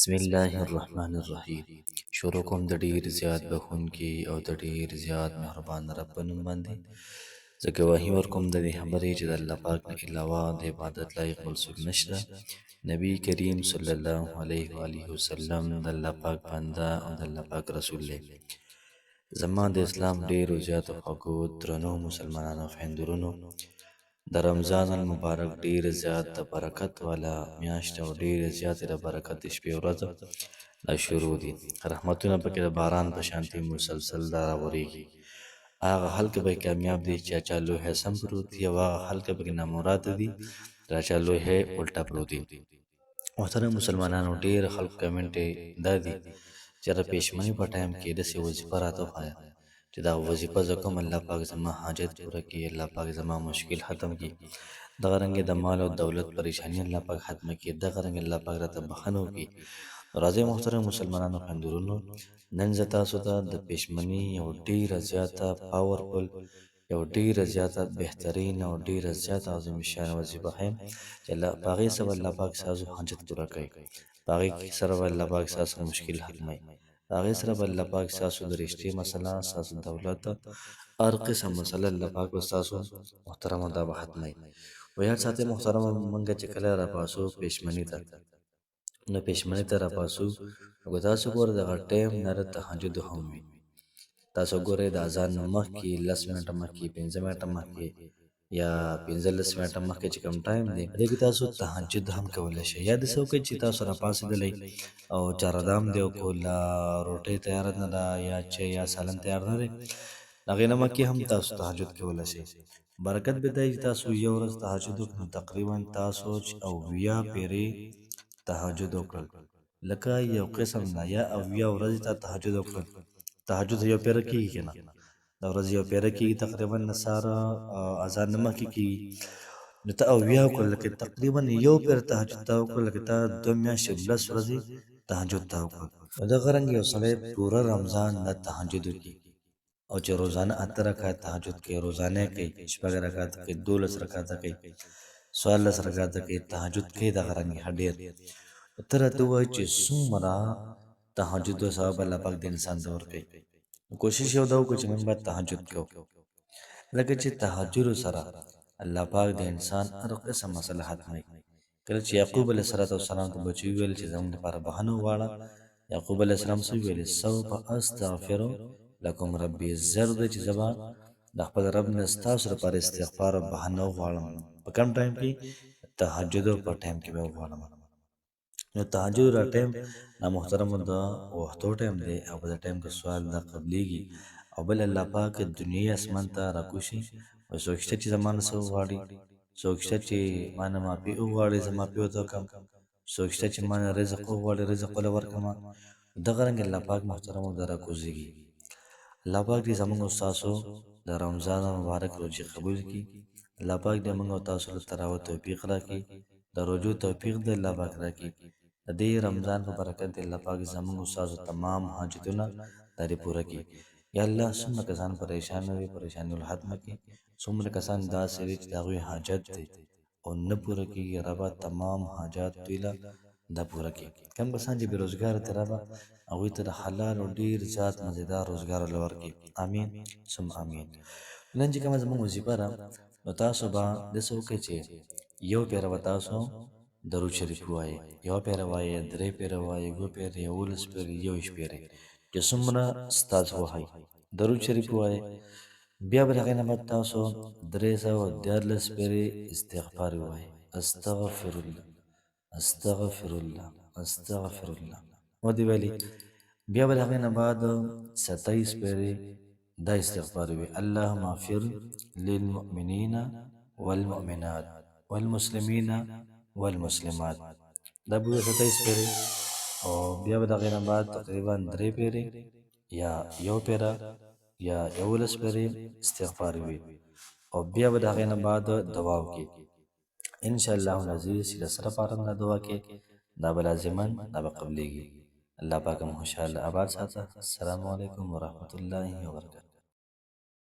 بسم الله الرحمن الرحیم. شروع کوم د ډیر زیات بخونکي او د ډیر زیات مهربان رب په نوم باندې. زه ګواهي ورکوم د دې خبرې چې د الله پاک نه علاوه د عبادت لایق بل څوک نشته. نبی کریم صلی الله علیه و آله وسلم د الله پاک بنده او د الله پاک رسول دی. زما د اسلام ډیرو زیاتو خوږو درنو مسلمانانو خویندورونو، د رمضان المبارک ډیر زیات د برکت والا میاشت او ډیر زیات د برکت د شپې ورځ لا شروع دي. رحمتونه پکې د باران په شانتي مسلسل دا راورېږي. هغه خلک به کامیاب دي چې چا لوحه سم پروت دي، او هغه خلک به نامراد دي چې چا لوحه الټا پروت دي. محترم مسلمانانو، ډیر خلک کمنټ دا دي چې د پېشمنۍ په ټایم کې داسې وظیفه راته وښایه چې دا وظیفه زه کوم، الله پاک زما حاجت پوره کړي، الله پاک زما مشکل ختم کړي. دغه رنګ د مال او دولت پریشانی الله پاک ختم کړي. دغه رنګ الله پاک راته بخښنه وکړي. راځئ محترم مسلمانانو خویندورونو، نن زه تاسو ته د پېشمنۍ یو ډیره زیاته پاورفل، یو ډیره زیاته بهترین او ډیره زیاته عظیم شان وظیفه ښیم چې په هغې سره الله پاک ستاسو حاجت پوره کوي، په هغې سره به الله پاک ستاسو مشکل ختموي، په هغې سره به الله پاک ستاسو د رشتې مسله، ستاسو دولت، هر قسم مسله الله پاک به ستاسو محترمه دا به ختموي. و یاد ساتئ محترمه، موږ چې کله راپاسو پېشمنۍ ته، نو پېشمنۍ ته راپاسو نو تاسو ګورئ دغه ټایم نه د تهجد هم وي. تاسو ګورئ د اذان نه مخکې 10 منټه مخکې، 15 منټه مخکې یا 15 منټه مخکې چې کوم ټایم دی، په دې کې تاسو تهجد هم کولی شئ. یا داسې وکړئ چې تاسو راپاڅېدلی او چهاردام دی او کوله روټۍ تیاره نه ده یا چای یا سالن تیار نه دی، هغې نه مخکې هم تاسو تهجد کولی شئ. برکت به دی چې تاسو یو ورځ تهجد وکړئ، نو تقریبا تاسو 80 پیرې تهجد وکړل، لکه یو قسم ده، یا 80 ورځې ته تهجد وکړل. تهجد یو پیره کېږي که نه، د ورځې یو پیره کېږي، تقریبا د سهار اذان نه مخکې کېږي. نو ته 80 وکړل، لکه تقریبا یو پیره تهجد ته وکړل، لکه ته 2 میاشتې 10 ورځې تهجد ته وکړل. نو دغه رنګ یو سړی پوره رمضان د تهجد وکړي، او چې روزانه 8 رکعات تهجد کوي، روزانه کوي 6 رکعاته کوي، 12 رکعاته کوي، 14 رکعاته کوي، تهجد کوي، دغه رنګ ډېر. ته راته ووایه چې څومره تهجد او ثواب الله پاک د انسان ته ورکوي. کوشش یو دا وکړو چې موږ باید تهجد کوو، لکه چې تهجد سره الله پاک د انسان هر قسم مسله ختموي. کله چې یعقوب علیه السلام ته بچي وویل چې زموږ لپاره بخښنه وغواړه، یعقوب علیه السلام څه وویل؟ سوف استغفر لکم ربي، زر دی چې زه به د خپل رب نه ستاسو لپاره استغفار او بخښنه وغواړم. په کوم ټایم کې؟ تهجد په ټایم کې به وغواړم. نو تهجد را ټایم دا محترمو د وختو ټایم دی، او په دې ټایم کې سوال دا قبلیږي، او بل الله پاک دنیايي اسمان ته راکوشي. او څوک شته چې زما نه څه وغواړي، څوک شته چې ما نه معافي وغواړي، زه معافي ورته وکړم، څوک شته چې ما نه رزق وغواړي، رزق ورله ورکړم. دغه رنګ الله پاک محترمو دا راکوزېږي. الله پاک دې زموږ او ستاسو د رمضان مبارک روژې قبول کړي. الله پاک دې موږ او تاسو له تلاوت توفیق راکړي، د روژو توفیق دې الله پاک راکړي. د دې رمضان په برکت دې الله پاک زموږ او ستاسو تمام حاجتونه دا دې پوره کړي. یا الله، څومره کسان پریشان وي، پریشاني ول ختمه کړي. څومره کسان داسې دي چې د هغوی حاجت دی او نه پوره کېږي، ربه تمام حاجات دوی له دا پوره کړي. کوم کسان چې بېروزګاره دي، ربه هغوی ته د حلال او ډېر زیات مزېدار روزګار الله ورکړي. امین ثم امین. نن چې کومه زموږ وظیفه ده، نو تاسو به داسې وکړئ چې یو پیره به تاسو درود شریف ووایئ، یو پیره وایئ، 3 پیره وایئ، 2 پیره، 11 پیره، 21 پیره، چې څومره ستاسو خوښه درود شریف ووایئ. بیا به د هغې نه بعد تاسو 314 پیرې استغفار ووایئ. استغفر الله، استغفر الله، استغفر الله ودې ویلي. بیا به د هغې نه بعد 27 پیرې دا استغفار وي. اللهم اغفر للمؤمنین والمؤمنات والمسلمین والمسلمات، دا به 27 پیرې. او بیا به د هغې نه بعد تقریبا 3 پیرې یا یو پیره یا 11 پیرې استغفار وي. او بیا به د هغې نه بعد دعا وکړي. انشاءالله العزیز چې د سره پاره نه دعا کې، دا به لازما دا به قبلیږي. الله پاک مو خوشحاله آباد ساته. السلام علیکم ورحمة الله وبرکاته.